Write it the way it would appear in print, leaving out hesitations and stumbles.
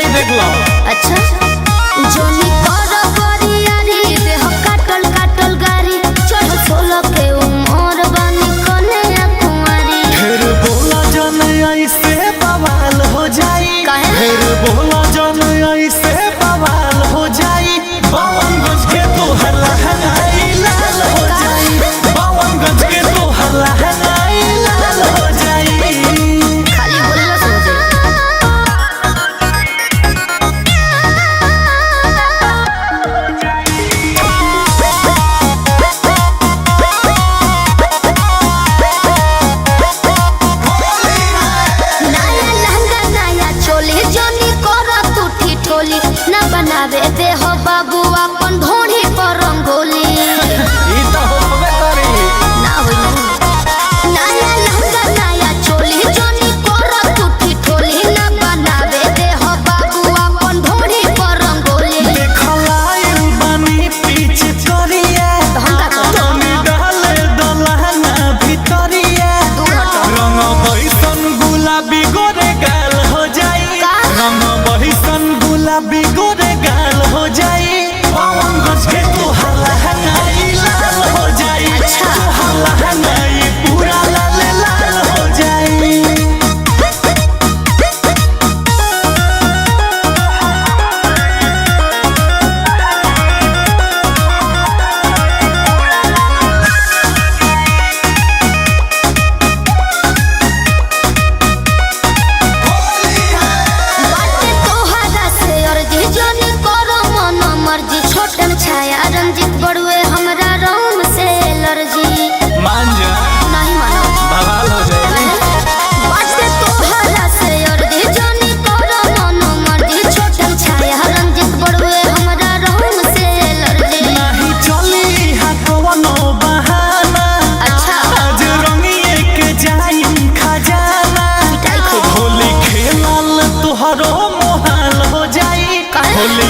गाड़ी देख लो। अच्छा जोनी करो परियारी देह काटल काटल गाड़ी चढ़ सोलो के उमर बानी कने कुंवारी। फिर बोला जन ऐसे बवाल हो जाई। काहे? फिर बोला जन ऐसे बवाल हो जाई। बावन गज के तो हल्लाई लाल हो जाई। बावन गज के तो हल्लाई लाल हो जाई। खाली बोलला समझे। नया लहंगा नया चोली जोनी करो तू ठिठोली न बनावे दे हो बाबू अपन ढोढ़ी पर रंगोली। ई तो होबे करी। ना होई ना नया लहंगा नया चोली जोनी करो तू ठिठोली न बनावे दे हो बाबू अपन ढोढ़ी पर रंगोली। देखलाइल बानी पीछे करिया। तो हम का करी? तनी डाले दलहना भितरिया। दूर हटो। रंग बहिसन गुलाबी गोरे गाल हो जाई। का? रंग बहिसन गुलाबी गोरे गाल हो जाई। बावन गज के तो हल्लाई लाल हो जाई। अच्छा। तो हल्लाई पूरा लाल लाल हो जाई। बाटे तोहरा से अर्जी जोनी करो मन मर्जी छोटन छाया रंजित बड़ुए हमरा रंग से एलर्जी। मान जा नहीं मानो बवाल हो जाई। बाटे तोहरा से अर्जी जोनी करो मन मर्जी छोटन छाया रंजित बड़ुए हमरा रंग से एलर्जी। नहीं चली हा कवनो बहाना। अच्छा। आज रंगिए के जाई खजाना। मिठाई खो। होली खेलल तुहरो मोहाल हो जाई। काहे? होली